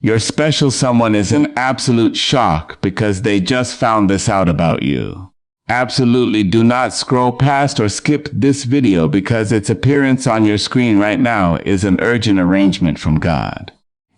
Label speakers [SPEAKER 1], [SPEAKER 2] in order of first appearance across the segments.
[SPEAKER 1] Your special someone is in absolute shock because they just found this out about you. Absolutely do not scroll past or skip this video because its appearance on your screen right now is an urgent arrangement from God.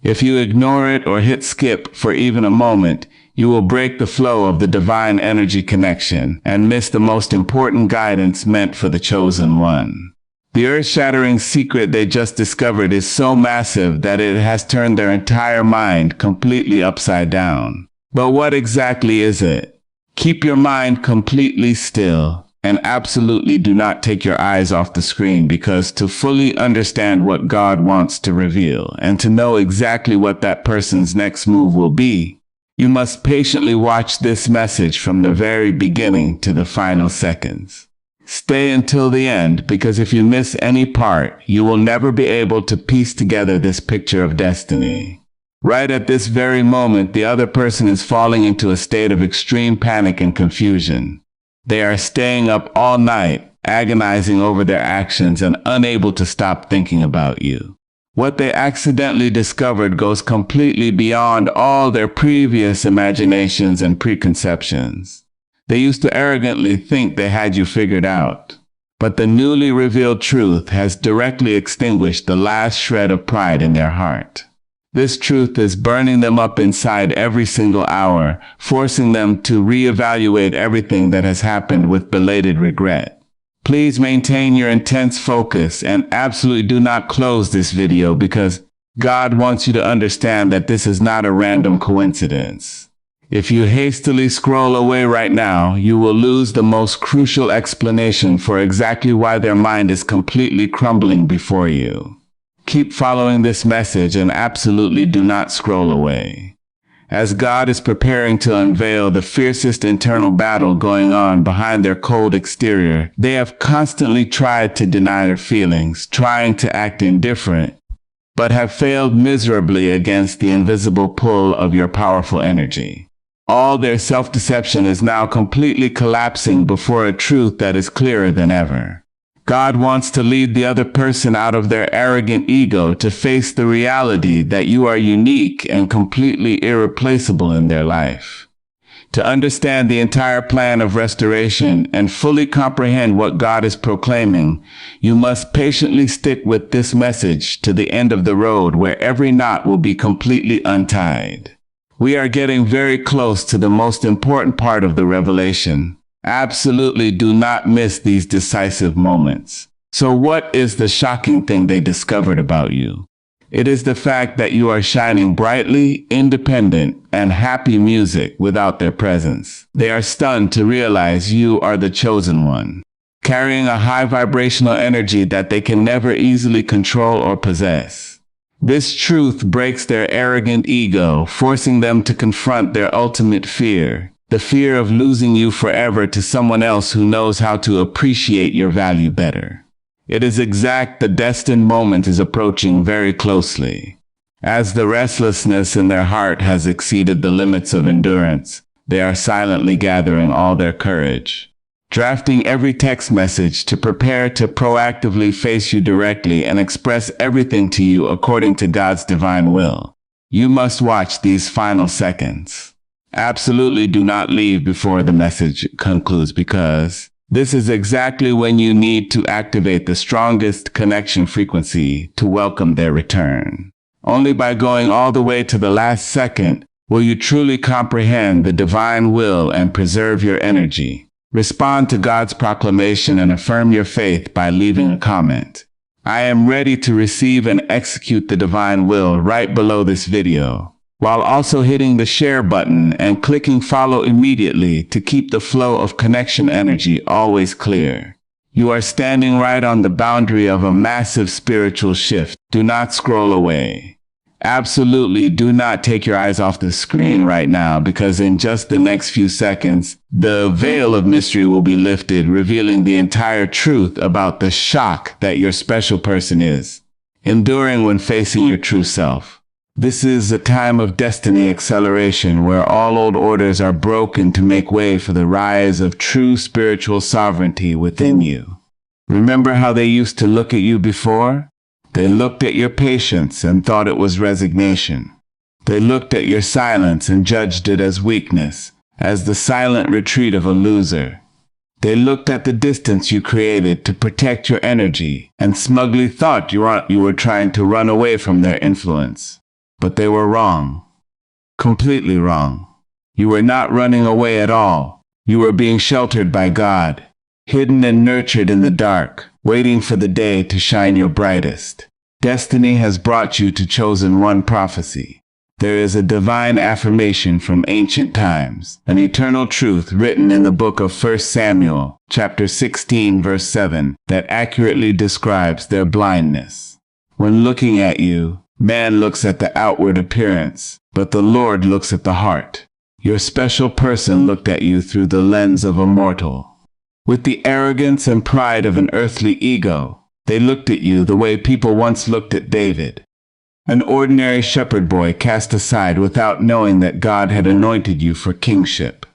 [SPEAKER 1] If you ignore it or hit skip for even a moment, you will break the flow of the divine energy connection and miss the most important guidance meant for the chosen one. The earth-shattering secret they just discovered is so massive that it has turned their entire mind completely upside down. But what exactly is it? Keep your mind completely still and absolutely do not take your eyes off the screen, because to fully understand what God wants to reveal and to know exactly what that person's next move will be, you must patiently watch this message from the very beginning to the final seconds. Stay until the end, because if you miss any part, you will never be able to piece together this picture of destiny. Right at this very moment, the other person is falling into a state of extreme panic and confusion. They are staying up all night, agonizing over their actions and unable to stop thinking about you. What they accidentally discovered goes completely beyond all their previous imaginations and preconceptions. They used to arrogantly think they had you figured out, but the newly revealed truth has directly extinguished the last shred of pride in their heart. This truth is burning them up inside every single hour, forcing them to reevaluate everything that has happened with belated regret. Please maintain your intense focus and absolutely do not close this video, because God wants you to understand that this is not a random coincidence. If you hastily scroll away right now, you will lose the most crucial explanation for exactly why their mind is completely crumbling before you. Keep following this message and absolutely do not scroll away. As God is preparing to unveil the fiercest internal battle going on behind their cold exterior, they have constantly tried to deny their feelings, trying to act indifferent, but have failed miserably against the invisible pull of your powerful energy. All their self-deception is now completely collapsing before a truth that is clearer than ever. God wants to lead the other person out of their arrogant ego to face the reality that you are unique and completely irreplaceable in their life. To understand the entire plan of restoration and fully comprehend what God is proclaiming, you must patiently stick with this message to the end of the road, where every knot will be completely untied. We are getting very close to the most important part of the revelation. Absolutely do not miss these decisive moments. So what is the shocking thing they discovered about you? It is the fact that you are shining brightly, independent, and happy music without their presence. They are stunned to realize you are the chosen one, carrying a high vibrational energy that they can never easily control or possess. This truth breaks their arrogant ego, forcing them to confront their ultimate fear. The fear of losing you forever to someone else who knows how to appreciate your value better. It is exact the destined moment is approaching very closely. As the restlessness in their heart has exceeded the limits of endurance, they are silently gathering all their courage, drafting every text message to prepare to proactively face you directly and express everything to you according to God's divine will. You must watch these final seconds. Absolutely do not leave before the message concludes, because this is exactly when you need to activate the strongest connection frequency to welcome their return. Only by going all the way to the last second will you truly comprehend the divine will and preserve your energy. Respond to God's proclamation and affirm your faith by leaving a comment. I am ready to receive and execute the divine will right below this video, while also hitting the share button and clicking follow immediately to keep the flow of connection energy always clear. You are standing right on the boundary of a massive spiritual shift. Do not scroll away. Absolutely do not take your eyes off the screen right now, because in just the next few seconds, the veil of mystery will be lifted, revealing the entire truth about the shock that your special person is enduring when facing your true self. This is a time of destiny acceleration, where all old orders are broken to make way for the rise of true spiritual sovereignty within you. Remember how they used to look at you before? They looked at your patience and thought it was resignation. They looked at your silence and judged it as weakness, as the silent retreat of a loser. They looked at the distance you created to protect your energy and smugly thought you were trying to run away from their influence. But they were wrong. Completely wrong. You were not running away at all. You were being sheltered by God, hidden and nurtured in the dark, waiting for the day to shine your brightest. Destiny has brought you to chosen one prophecy. There is a divine affirmation from ancient times, an eternal truth written in the book of 1 Samuel, chapter 16, verse 7, that accurately describes their blindness. When looking at you, man looks at the outward appearance, but the Lord looks at the heart. Your special person looked at you through the lens of a mortal. With the arrogance and pride of an earthly ego, they looked at you the way people once looked at David, an ordinary shepherd boy cast aside without knowing that God had anointed you for kingship.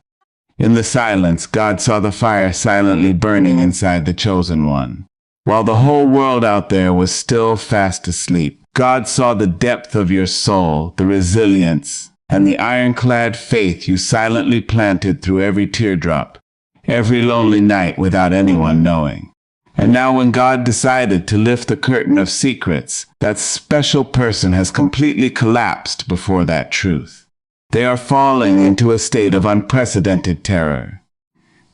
[SPEAKER 1] In the silence, God saw the fire silently burning inside the chosen one. While the whole world out there was still fast asleep, God saw the depth of your soul, the resilience, and the ironclad faith you silently planted through every teardrop, every lonely night without anyone knowing. And now when God decided to lift the curtain of secrets, that special person has completely collapsed before that truth. They are falling into a state of unprecedented terror.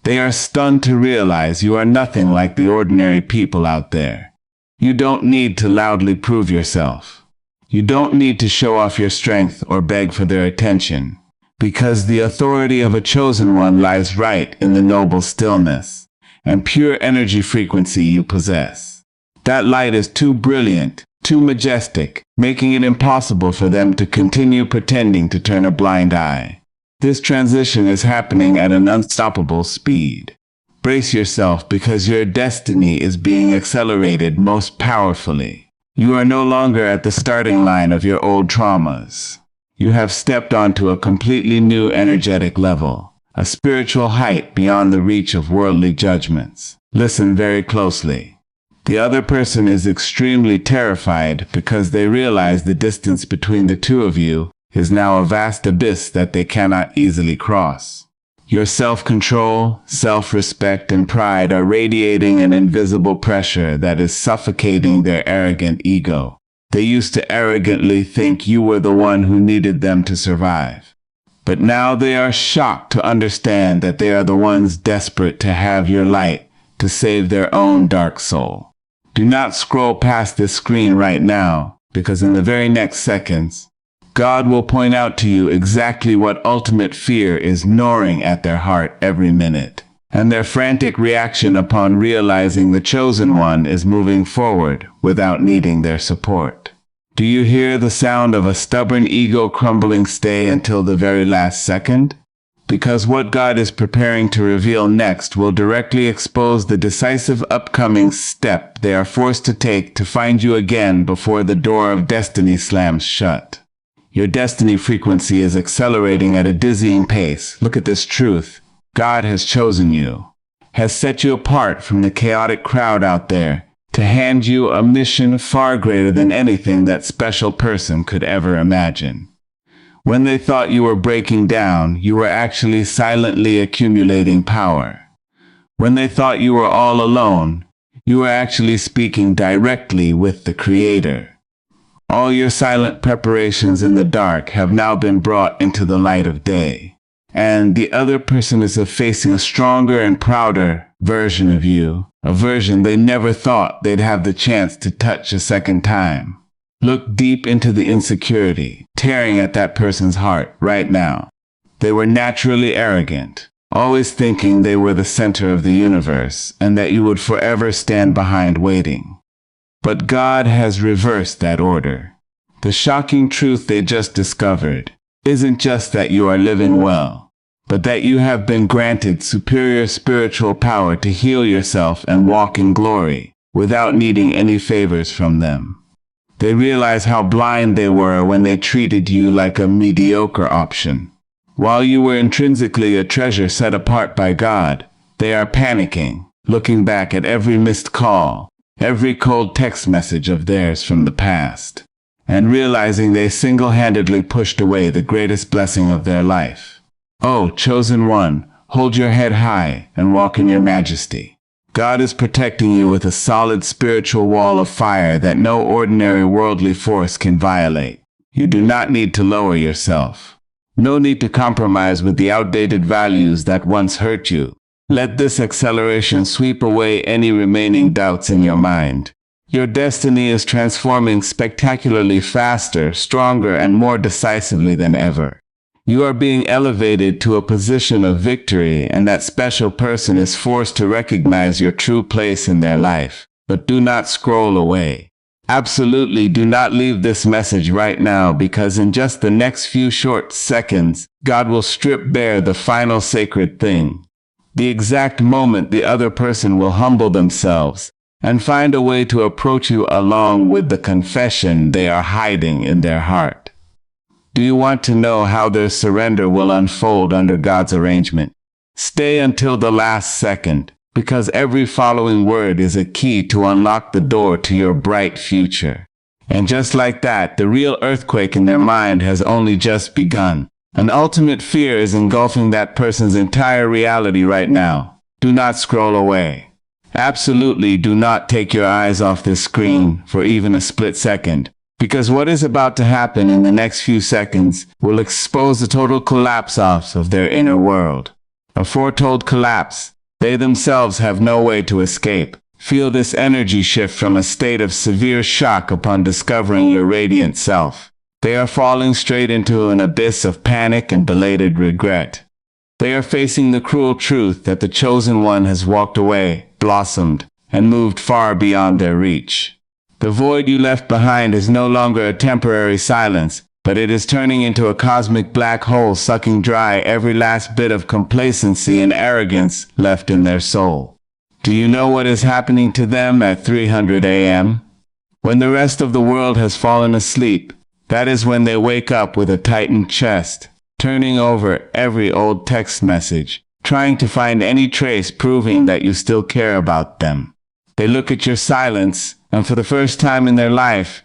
[SPEAKER 1] They are stunned to realize you are nothing like the ordinary people out there. You don't need to loudly prove yourself. You don't need to show off your strength or beg for their attention, because the authority of a chosen one lies right in the noble stillness and pure energy frequency you possess. That light is too brilliant, too majestic, making it impossible for them to continue pretending to turn a blind eye. This transition is happening at an unstoppable speed. Brace yourself because your destiny is being accelerated most powerfully. You are no longer at the starting line of your old traumas. You have stepped onto a completely new energetic level, a spiritual height beyond the reach of worldly judgments. Listen very closely. The other person is extremely terrified because they realize the distance between the two of you is now a vast abyss that they cannot easily cross. Your self-control, self-respect, and pride are radiating an invisible pressure that is suffocating their arrogant ego. They used to arrogantly think you were the one who needed them to survive. But now they are shocked to understand that they are the ones desperate to have your light to save their own dark soul. Do not scroll past this screen right now, because in the very next seconds, God will point out to you exactly what ultimate fear is gnawing at their heart every minute, and their frantic reaction upon realizing the chosen one is moving forward without needing their support. Do you hear the sound of a stubborn ego crumbling? Stay until the very last second? Because what God is preparing to reveal next will directly expose the decisive upcoming step they are forced to take to find you again before the door of destiny slams shut. Your destiny frequency is accelerating at a dizzying pace. Look at this truth. God has chosen you, has set you apart from the chaotic crowd out there, to hand you a mission far greater than anything that special person could ever imagine. When they thought you were breaking down, you were actually silently accumulating power. When they thought you were all alone, you were actually speaking directly with the Creator. All your silent preparations in the dark have now been brought into the light of day, and the other person is facing a stronger and prouder version of you, a version they never thought they'd have the chance to touch a second time. Look deep into the insecurity tearing at that person's heart right now. They were naturally arrogant, always thinking they were the center of the universe and that you would forever stand behind waiting. But God has reversed that order. The shocking truth they just discovered isn't just that you are living well, but that you have been granted superior spiritual power to heal yourself and walk in glory without needing any favors from them. They realize how blind they were when they treated you like a mediocre option. While you were intrinsically a treasure set apart by God, they are panicking, looking back at every missed call, every cold text message of theirs from the past. and realizing they single-handedly pushed away the greatest blessing of their life. Oh, chosen one, hold your head high and walk in your majesty. God is protecting you with a solid spiritual wall of fire that no ordinary worldly force can violate. You do not need to lower yourself. No need to compromise with the outdated values that once hurt you. Let this acceleration sweep away any remaining doubts in your mind. Your destiny is transforming spectacularly faster, stronger, and more decisively than ever. You are being elevated to a position of victory, and that special person is forced to recognize your true place in their life. But do not scroll away. Absolutely do not leave this message right now, because in just the next few short seconds, God will strip bare the final sacred thing. The exact moment the other person will humble themselves and find a way to approach you along with the confession they are hiding in their heart. Do you want to know how their surrender will unfold under God's arrangement? Stay until the last second, because every following word is a key to unlock the door to your bright future. And just like that, the real earthquake in their mind has only just begun. An ultimate fear is engulfing that person's entire reality right now. Do not scroll away. Absolutely do not take your eyes off this screen for even a split second. Because what is about to happen in the next few seconds will expose the total collapse of their inner world. A foretold collapse. They themselves have no way to escape. Feel this energy shift from a state of severe shock upon discovering your radiant self. They are falling straight into an abyss of panic and belated regret. They are facing the cruel truth that the chosen one has walked away, blossomed, and moved far beyond their reach. The void you left behind is no longer a temporary silence, but it is turning into a cosmic black hole, sucking dry every last bit of complacency and arrogance left in their soul. Do you know what is happening to them at 300 a.m.? When the rest of the world has fallen asleep, that is when they wake up with a tightened chest, turning over every old text message, trying to find any trace proving that you still care about them. They look at your silence, and for the first time in their life,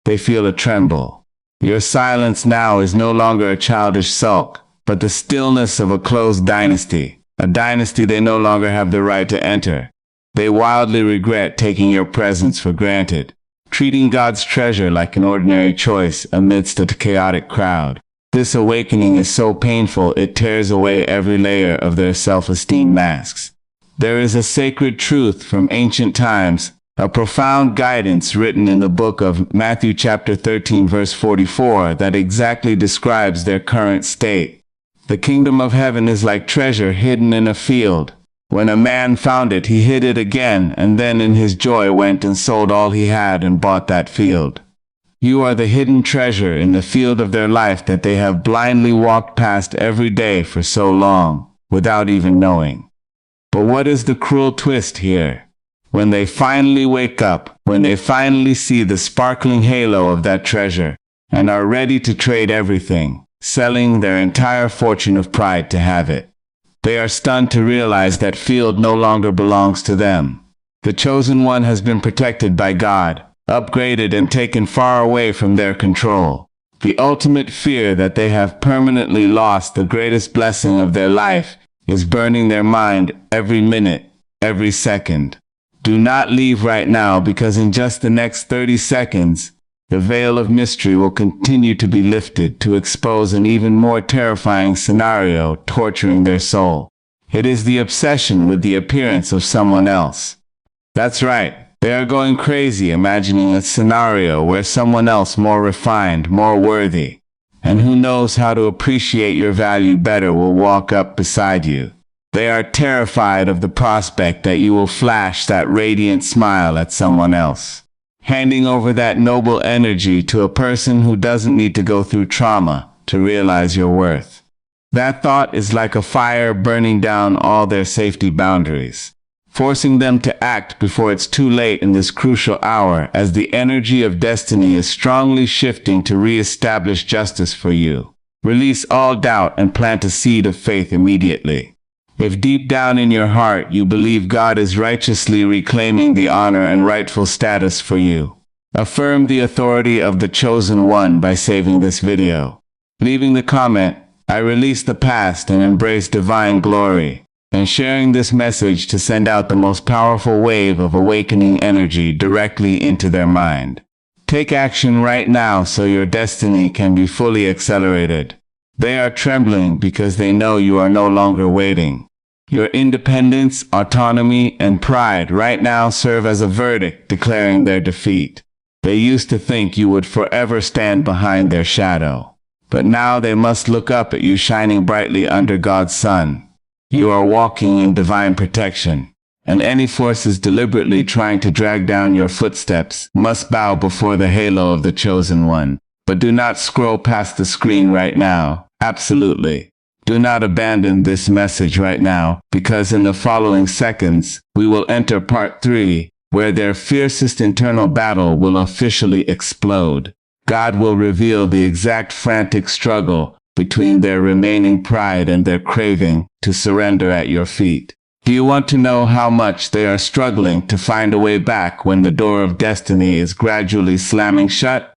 [SPEAKER 1] they feel a tremble. Your silence now is no longer a childish sulk, but the stillness of a closed dynasty, a dynasty they no longer have the right to enter. They wildly regret taking your presence for granted, treating God's treasure like an ordinary choice amidst a chaotic crowd. This awakening is so painful it tears away every layer of their self-esteem masks. There is a sacred truth from ancient times, a profound guidance written in the book of Matthew chapter 13 verse 44 that exactly describes their current state. The kingdom of heaven is like treasure hidden in a field. When a man found it, he hid it again, and then in his joy went and sold all he had and bought that field. You are the hidden treasure in the field of their life that they have blindly walked past every day for so long, without even knowing. But what is the cruel twist here? When they finally wake up, when they finally see the sparkling halo of that treasure, and are ready to trade everything, selling their entire fortune of pride to have it, they are stunned to realize that field no longer belongs to them. The chosen one has been protected by God, upgraded and taken far away from their control. The ultimate fear that they have permanently lost the greatest blessing of their life is burning their mind every minute, every second. Do not leave right now, because in just the next 30 seconds, the veil of mystery will continue to be lifted to expose an even more terrifying scenario torturing their soul. It is the obsession with the appearance of someone else. That's right. They are going crazy imagining a scenario where someone else more refined, more worthy, and who knows how to appreciate your value better will walk up beside you. They are terrified of the prospect that you will flash that radiant smile at someone else, handing over that noble energy to a person who doesn't need to go through trauma to realize your worth. That thought is like a fire burning down all their safety boundaries, forcing them to act before it's too late in this crucial hour as the energy of destiny is strongly shifting to re-establish justice for you. Release all doubt and plant a seed of faith immediately. If deep down in your heart you believe God is righteously reclaiming the honor and rightful status for you, Affirm the authority of the chosen one by saving this video. Leaving the comment, "I release the past and embrace divine glory," and sharing this message to send out the most powerful wave of awakening energy directly into their mind. Take action right now so your destiny can be fully accelerated. They are trembling because they know you are no longer waiting. Your independence, autonomy, and pride right now serve as a verdict declaring their defeat. They used to think you would forever stand behind their shadow. But now they must look up at you shining brightly under God's sun. You are walking in divine protection, and any forces deliberately trying to drag down your footsteps must bow before the halo of the chosen one. But do not scroll past the screen right now. Absolutely. Do not abandon this message right now, because in the following seconds, we will enter part 3, where their fiercest internal battle will officially explode. God will reveal the exact frantic struggle between their remaining pride and their craving to surrender at your feet. Do you want to know how much they are struggling to find a way back when the door of destiny is gradually slamming shut?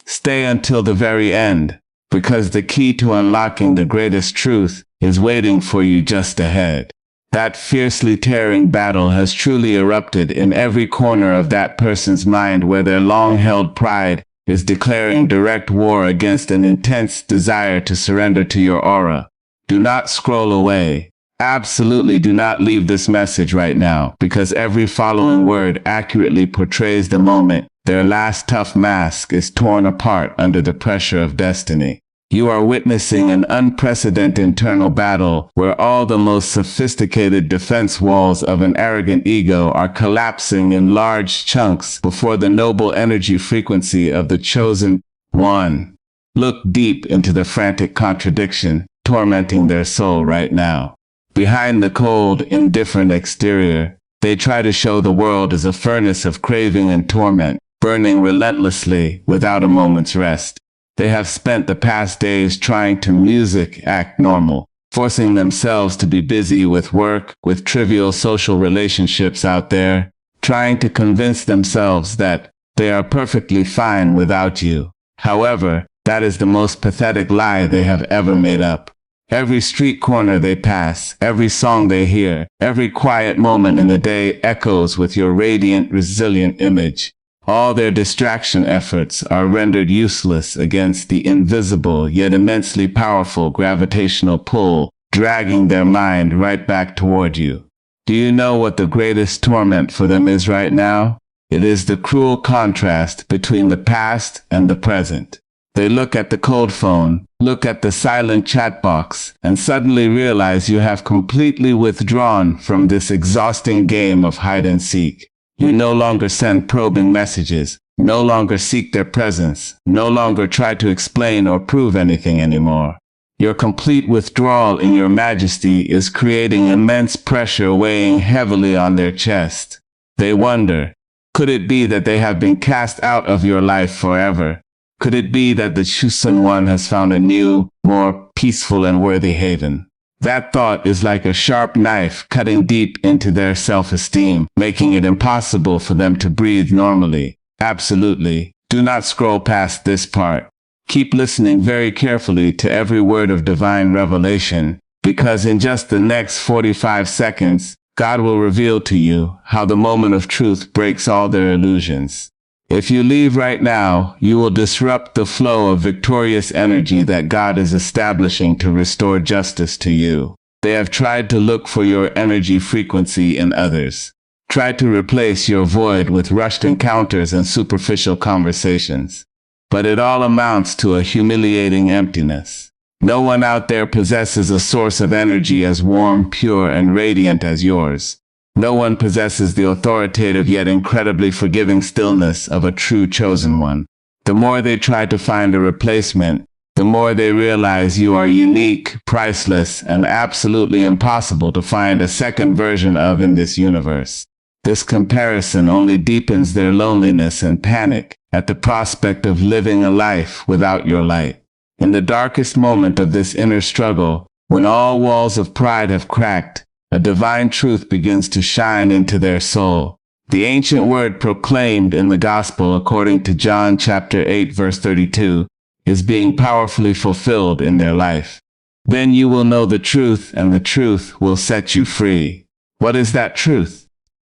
[SPEAKER 1] Stay until the very end, because the key to unlocking the greatest truth is waiting for you just ahead. That fiercely tearing battle has truly erupted in every corner of that person's mind where their long-held pride is declaring direct war against an intense desire to surrender to your aura. Do not scroll away. Absolutely do not leave this message right now, because every following word accurately portrays the moment their last tough mask is torn apart under the pressure of destiny. You are witnessing an unprecedented internal battle where all the most sophisticated defense walls of an arrogant ego are collapsing in large chunks before the noble energy frequency of the chosen one. Look deep into the frantic contradiction tormenting their soul right now. Behind the cold, indifferent exterior, they try to show the world as a furnace of craving and torment, burning relentlessly without a moment's rest. They have spent the past days trying to act normal, forcing themselves to be busy with work, with trivial social relationships out there, trying to convince themselves that they are perfectly fine without you. However, that is the most pathetic lie they have ever made up. Every street corner they pass, every song they hear, every quiet moment in the day echoes with your radiant, resilient image. All their distraction efforts are rendered useless against the invisible yet immensely powerful gravitational pull, dragging their mind right back toward you. Do you know what the greatest torment for them is right now? It is the cruel contrast between the past and the present. They look at the cold phone, look at the silent chat box, and suddenly realize you have completely withdrawn from this exhausting game of hide and seek. You no longer send probing messages, no longer seek their presence, no longer try to explain or prove anything anymore. Your complete withdrawal in your majesty is creating immense pressure weighing heavily on their chest. They wonder, could it be that they have been cast out of your life forever? Could it be that the chosen one has found a new, more peaceful and worthy haven? That thought is like a sharp knife cutting deep into their self-esteem, making it impossible for them to breathe normally. Absolutely. Do not scroll past this part. Keep listening very carefully to every word of divine revelation, because in just the next 45 seconds, God will reveal to you how the moment of truth breaks all their illusions. If you leave right now, you will disrupt the flow of victorious energy that God is establishing to restore justice to you. They have tried to look for your energy frequency in others. Tried to replace your void with rushed encounters and superficial conversations. But it all amounts to a humiliating emptiness. No one out there possesses a source of energy as warm, pure, and radiant as yours. No one possesses the authoritative yet incredibly forgiving stillness of a true chosen one. The more they try to find a replacement, the more they realize you are unique, priceless, and absolutely impossible to find a second version of in this universe. This comparison only deepens their loneliness and panic at the prospect of living a life without your light. In the darkest moment of this inner struggle, when all walls of pride have cracked, a divine truth begins to shine into their soul. The ancient word proclaimed in the gospel according to John chapter 8 verse 32 is being powerfully fulfilled in their life. Then you will know the truth, and the truth will set you free. What is that truth?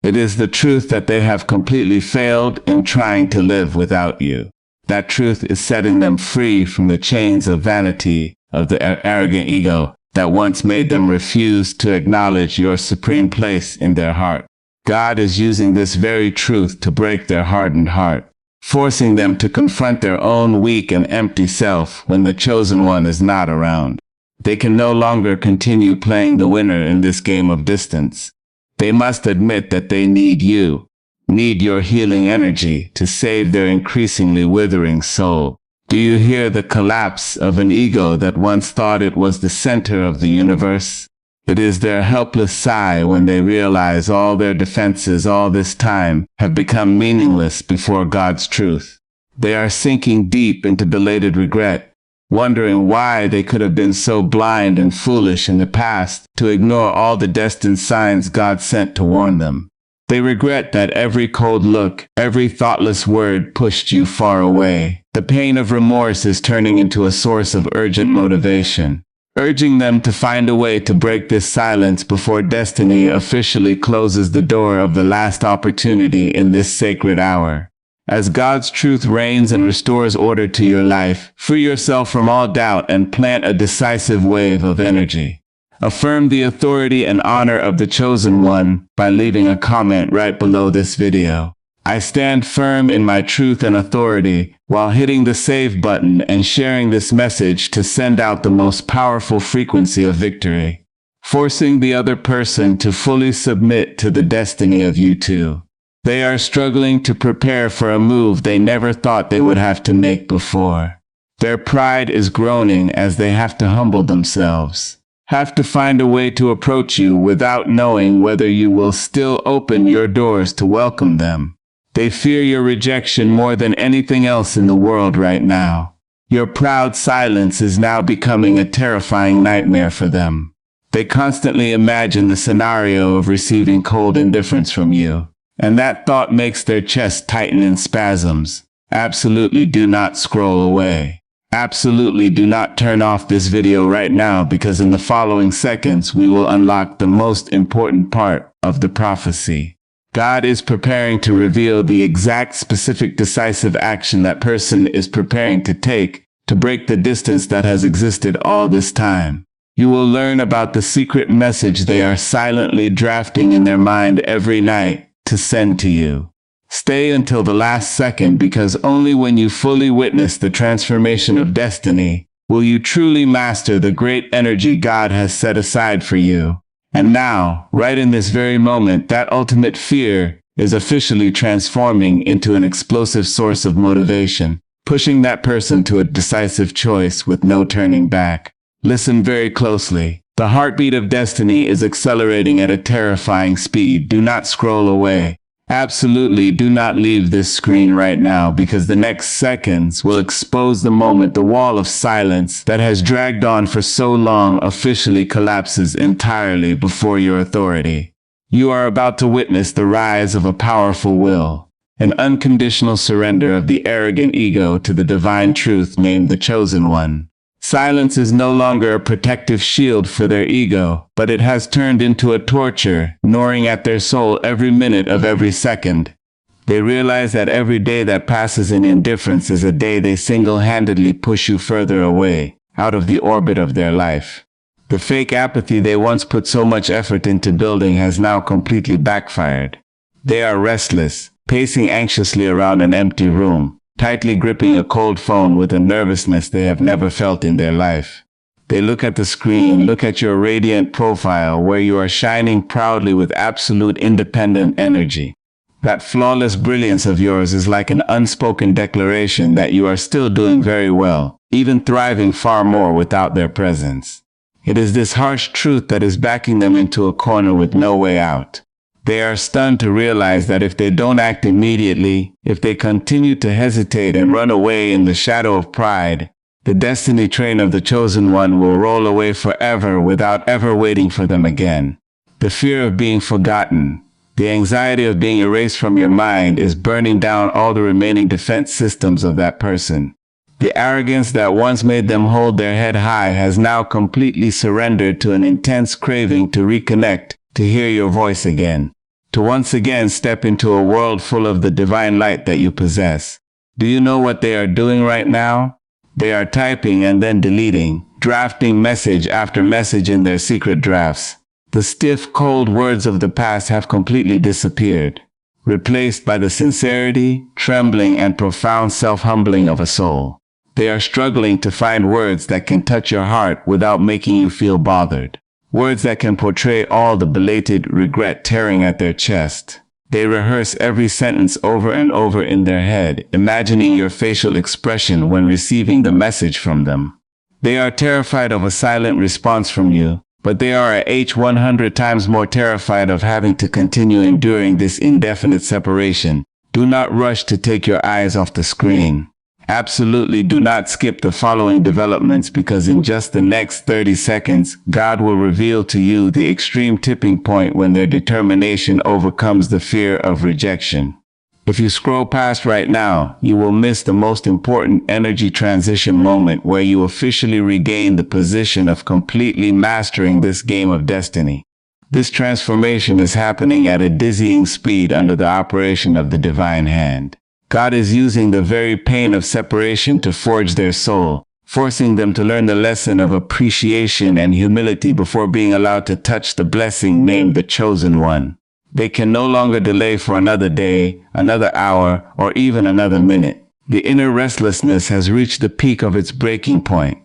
[SPEAKER 1] It is the truth that they have completely failed in trying to live without you. That truth is setting them free from the chains of vanity, of the arrogant ego that once made them refuse to acknowledge your supreme place in their heart. God is using this very truth to break their hardened heart, forcing them to confront their own weak and empty self when the chosen one is not around. They can no longer continue playing the winner in this game of distance. They must admit that they need you, need your healing energy to save their increasingly withering soul. Do you hear the collapse of an ego that once thought it was the center of the universe? It is their helpless sigh when they realize all their defenses all this time have become meaningless before God's truth. They are sinking deep into belated regret, wondering why they could have been so blind and foolish in the past to ignore all the destined signs God sent to warn them. They regret that every cold look, every thoughtless word pushed you far away. The pain of remorse is turning into a source of urgent motivation, urging them to find a way to break this silence before destiny officially closes the door of the last opportunity in this sacred hour. As God's truth reigns and restores order to your life, free yourself from all doubt and plant a decisive wave of energy. Affirm the authority and honor of the chosen one by leaving a comment right below this video. I stand firm in my truth and authority while hitting the save button and sharing this message to send out the most powerful frequency of victory, forcing the other person to fully submit to the destiny of you too. They are struggling to prepare for a move they never thought they would have to make before. Their pride is groaning as they have to humble themselves, have to find a way to approach you without knowing whether you will still open your doors to welcome them. They fear your rejection more than anything else in the world right now. Your proud silence is now becoming a terrifying nightmare for them. They constantly imagine the scenario of receiving cold indifference from you, and that thought makes their chest tighten in spasms. Absolutely do not scroll away. Absolutely do not turn off this video right now, because in the following seconds we will unlock the most important part of the prophecy. God is preparing to reveal the exact specific decisive action that person is preparing to take to break the distance that has existed all this time. You will learn about the secret message they are silently drafting in their mind every night to send to you. Stay until the last second, because only when you fully witness the transformation of destiny will you truly master the great energy God has set aside for you. And now, right in this very moment, that ultimate fear is officially transforming into an explosive source of motivation, pushing that person to a decisive choice with no turning back. Listen very closely. The heartbeat of destiny is accelerating at a terrifying speed. Do not scroll away. Absolutely do not leave this screen right now, because the next seconds will expose the moment the wall of silence that has dragged on for so long officially collapses entirely before your authority. You are about to witness the rise of a powerful will, an unconditional surrender of the arrogant ego to the divine truth named the Chosen One. Silence is no longer a protective shield for their ego, but it has turned into a torture, gnawing at their soul every minute of every second. They realize that every day that passes in indifference is a day they single-handedly push you further away, out of the orbit of their life. The fake apathy they once put so much effort into building has now completely backfired. They are restless, pacing anxiously around an empty room, tightly gripping a cold phone with a nervousness they have never felt in their life. They look at the screen, look at your radiant profile where you are shining proudly with absolute independent energy. That flawless brilliance of yours is like an unspoken declaration that you are still doing very well, even thriving far more without their presence. It is this harsh truth that is backing them into a corner with no way out. They are stunned to realize that if they don't act immediately, if they continue to hesitate and run away in the shadow of pride, the destiny train of the Chosen One will roll away forever without ever waiting for them again. The fear of being forgotten, The anxiety of being erased from your mind is burning down all the remaining defense systems of that person. The arrogance that once made them hold their head high has now completely surrendered to an intense craving to reconnect, to hear your voice again, to once again step into a world full of the divine light that you possess. Do you know what they are doing right now? They are typing and then deleting, drafting message after message in their secret drafts. The stiff, cold words of the past have completely disappeared, replaced by the sincerity, trembling, and profound self-humbling of a soul. They are struggling to find words that can touch your heart without making you feel bothered. Words that can portray all the belated regret tearing at their chest. They rehearse every sentence over and over in their head, imagining your facial expression when receiving the message from them. They are terrified of a silent response from you, but they are 100 times more terrified of having to continue enduring this indefinite separation. Do not rush to take your eyes off the screen. Absolutely do not skip the following developments, because in just the next 30 seconds, God will reveal to you the extreme tipping point when their determination overcomes the fear of rejection. If you scroll past right now, you will miss the most important energy transition moment where you officially regain the position of completely mastering this game of destiny. This transformation is happening at a dizzying speed under the operation of the divine hand. God is using the very pain of separation to forge their soul, forcing them to learn the lesson of appreciation and humility before being allowed to touch the blessing named the Chosen One. They can no longer delay for another day, another hour, or even another minute. The inner restlessness has reached the peak of its breaking point.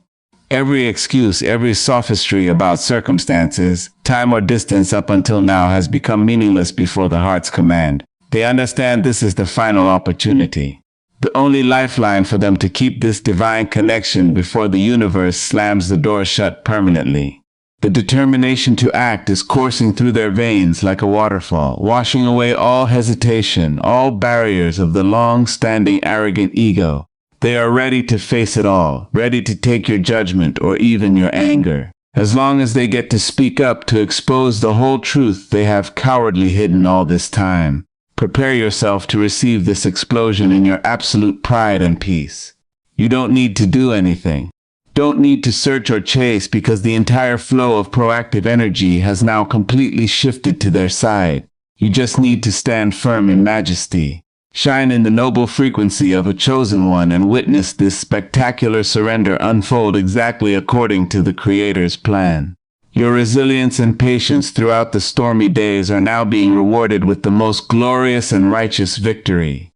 [SPEAKER 1] Every excuse, every sophistry about circumstances, time or distance up until now has become meaningless before the heart's command. They understand this is the final opportunity, the only lifeline for them to keep this divine connection before the universe slams the door shut permanently. The determination to act is coursing through their veins like a waterfall, washing away all hesitation, all barriers of the long-standing arrogant ego. They are ready to face it all, ready to take your judgment or even your anger. As long as they get to speak up to expose the whole truth they have cowardly hidden all this time. Prepare yourself to receive this explosion in your absolute pride and peace. You don't need to do anything. Don't need to search or chase, because the entire flow of proactive energy has now completely shifted to their side. You just need to stand firm in majesty. Shine in the noble frequency of a chosen one and witness this spectacular surrender unfold exactly according to the Creator's plan. Your resilience and patience throughout the stormy days are now being rewarded with the most glorious and righteous victory.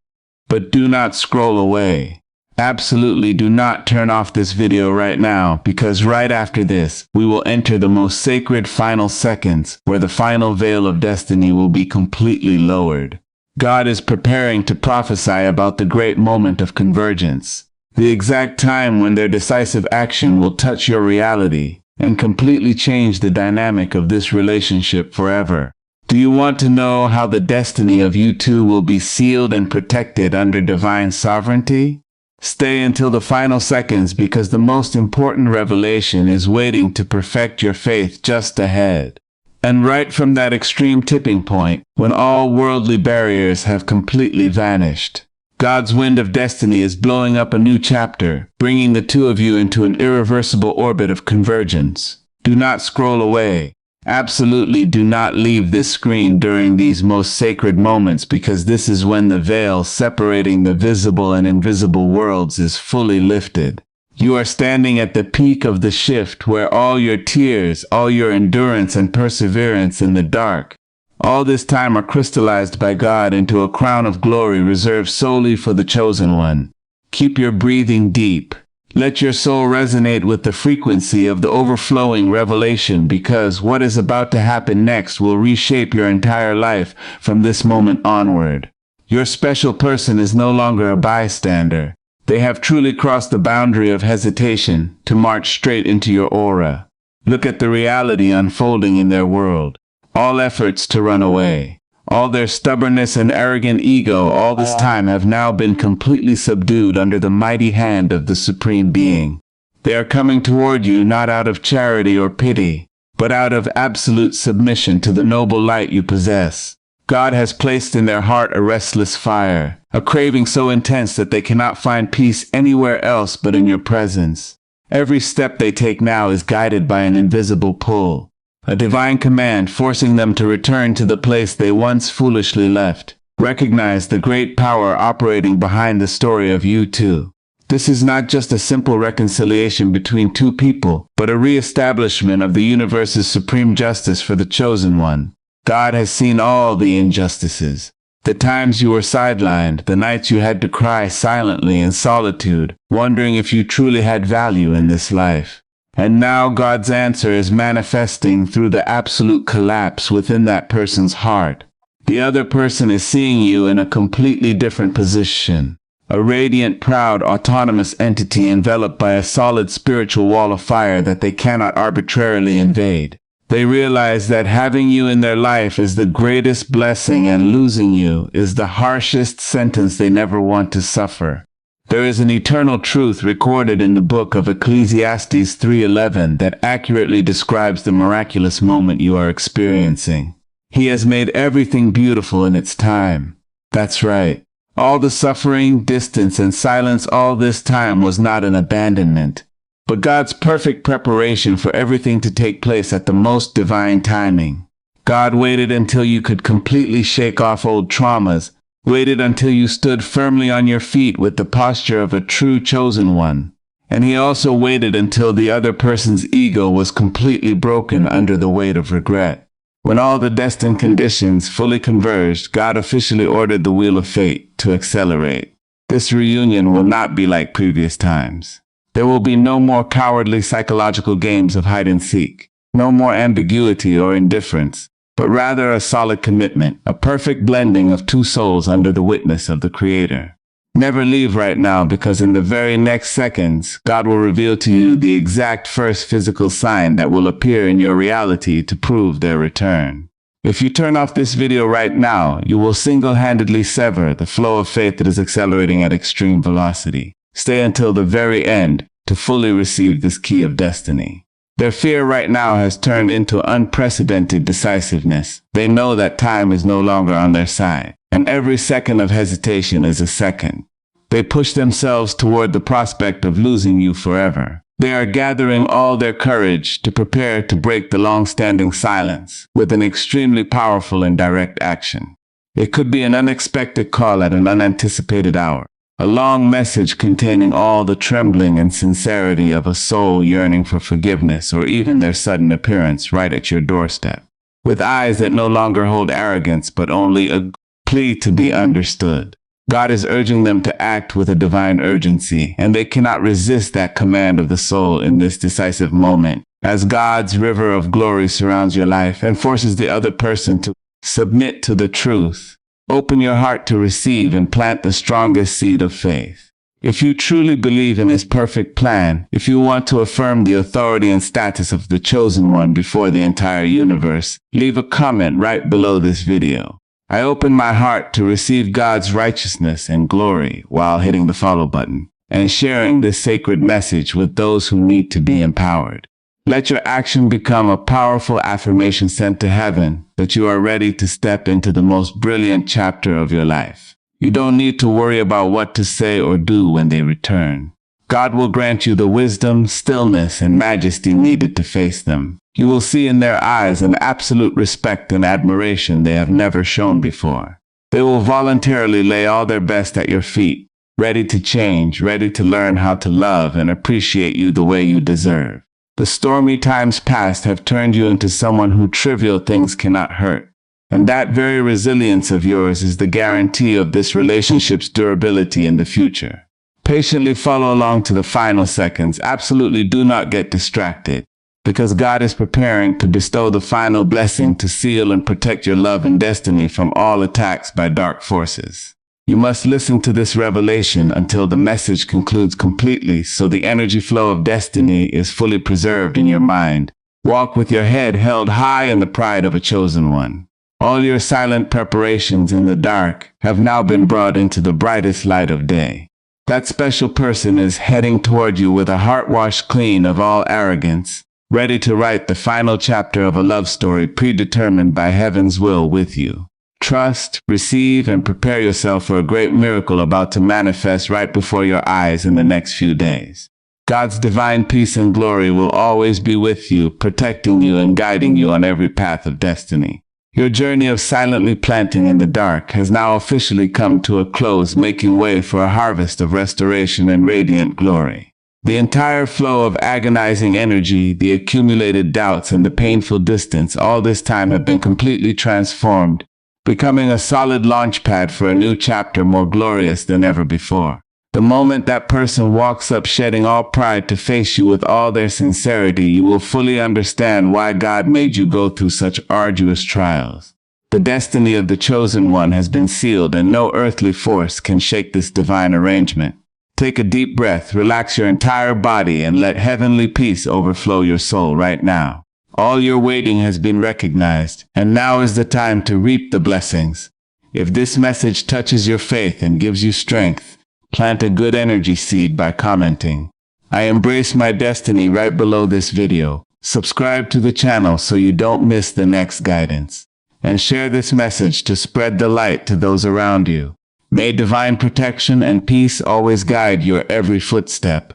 [SPEAKER 1] But do not scroll away. Absolutely do not turn off this video right now, because right after this, we will enter the most sacred final seconds, where the final veil of destiny will be completely lowered. God is preparing to prophesy about the great moment of convergence, the exact time when their decisive action will touch your reality and completely change the dynamic of this relationship forever. Do you want to know how the destiny of you two will be sealed and protected under divine sovereignty? Stay until the final seconds, because the most important revelation is waiting to perfect your faith just ahead. And right from that extreme tipping point, when all worldly barriers have completely vanished, God's wind of destiny is blowing up a new chapter, bringing the two of you into an irreversible orbit of convergence. Do not scroll away. Absolutely do not leave this screen during these most sacred moments, because this is when the veil separating the visible and invisible worlds is fully lifted. You are standing at the peak of the shift, where all your tears, all your endurance and perseverance in the dark, all this time are crystallized by God into a crown of glory reserved solely for the chosen one. Keep your breathing deep. Let your soul resonate with the frequency of the overflowing revelation, because what is about to happen next will reshape your entire life from this moment onward. Your special person is no longer a bystander. They have truly crossed the boundary of hesitation to march straight into your aura. Look at the reality unfolding in their world. All efforts to run away, all their stubbornness and arrogant ego all this time have now been completely subdued under the mighty hand of the Supreme Being. They are coming toward you not out of charity or pity, but out of absolute submission to the noble light you possess. God has placed in their heart a restless fire, a craving so intense that they cannot find peace anywhere else but in your presence. Every step they take now is guided by an invisible pull, a divine command forcing them to return to the place they once foolishly left. Recognize the great power operating behind the story of you too. This is not just a simple reconciliation between two people, but a re-establishment of the universe's supreme justice for the chosen one. God has seen all the injustices. The times you were sidelined, the nights you had to cry silently in solitude, wondering if you truly had value in this life. And now God's answer is manifesting through the absolute collapse within that person's heart. The other person is seeing you in a completely different position. A radiant, proud, autonomous entity enveloped by a solid spiritual wall of fire that they cannot arbitrarily invade. They realize that having you in their life is the greatest blessing and losing you is the harshest sentence they never want to suffer. There is an eternal truth recorded in the book of Ecclesiastes 3:11 that accurately describes the miraculous moment you are experiencing. He has made everything beautiful in its time. That's right. All the suffering, distance, and silence all this time was not an abandonment, but God's perfect preparation for everything to take place at the most divine timing. God waited until you could completely shake off old traumas, waited until you stood firmly on your feet with the posture of a true chosen one. And he also waited until the other person's ego was completely broken under the weight of regret. When all the destined conditions fully converged, God officially ordered the wheel of fate to accelerate. This reunion will not be like previous times. There will be no more cowardly psychological games of hide and seek, no more ambiguity or indifference, but rather a solid commitment, a perfect blending of two souls under the witness of the Creator. Never leave right now, because in the very next seconds, God will reveal to you the exact first physical sign that will appear in your reality to prove their return. If you turn off this video right now, you will single-handedly sever the flow of faith that is accelerating at extreme velocity. Stay until the very end to fully receive this key of destiny. Their fear right now has turned into unprecedented decisiveness. They know that time is no longer on their side, and every second of hesitation is a second. They push themselves toward the prospect of losing you forever. They are gathering all their courage to prepare to break the long-standing silence with an extremely powerful and direct action. It could be an unexpected call at an unanticipated hour. A long message containing all the trembling and sincerity of a soul yearning for forgiveness, or even their sudden appearance right at your doorstep, with eyes that no longer hold arrogance but only a plea to be understood. God is urging them to act with a divine urgency, and they cannot resist that command of the soul in this decisive moment, as God's river of glory surrounds your life and forces the other person to submit to the truth. Open your heart to receive and plant the strongest seed of faith. If you truly believe in His perfect plan, if you want to affirm the authority and status of the chosen one before the entire universe, leave a comment right below this video. I open my heart to receive God's righteousness and glory while hitting the follow button and sharing this sacred message with those who need to be empowered. Let your action become a powerful affirmation sent to heaven that you are ready to step into the most brilliant chapter of your life. You don't need to worry about what to say or do when they return. God will grant you the wisdom, stillness, and majesty needed to face them. You will see in their eyes an absolute respect and admiration they have never shown before. They will voluntarily lay all their best at your feet, ready to change, ready to learn how to love and appreciate you the way you deserve. The stormy times past have turned you into someone who trivial things cannot hurt. And that very resilience of yours is the guarantee of this relationship's durability in the future. Patiently follow along to the final seconds. Absolutely do not get distracted, because God is preparing to bestow the final blessing to seal and protect your love and destiny from all attacks by dark forces. You must listen to this revelation until the message concludes completely, so the energy flow of destiny is fully preserved in your mind. Walk with your head held high in the pride of a chosen one. All your silent preparations in the dark have now been brought into the brightest light of day. That special person is heading toward you with a heart washed clean of all arrogance, ready to write the final chapter of a love story predetermined by heaven's will with you. Trust, receive, and prepare yourself for a great miracle about to manifest right before your eyes in the next few days. God's divine peace and glory will always be with you, protecting you and guiding you on every path of destiny. Your journey of silently planting in the dark has now officially come to a close, making way for a harvest of restoration and radiant glory. The entire flow of agonizing energy, the accumulated doubts, and the painful distance all this time have been completely transformed, becoming a solid launch pad for a new chapter more glorious than ever before. The moment that person walks up shedding all pride to face you with all their sincerity, you will fully understand why God made you go through such arduous trials. The destiny of the chosen one has been sealed, and no earthly force can shake this divine arrangement. Take a deep breath, relax your entire body, and let heavenly peace overflow your soul right now. All your waiting has been recognized, and now is the time to reap the blessings. If this message touches your faith and gives you strength, plant a good energy seed by commenting, "I embrace my destiny," right below this video. Subscribe to the channel so you don't miss the next guidance. And share this message to spread the light to those around you. May divine protection and peace always guide your every footstep.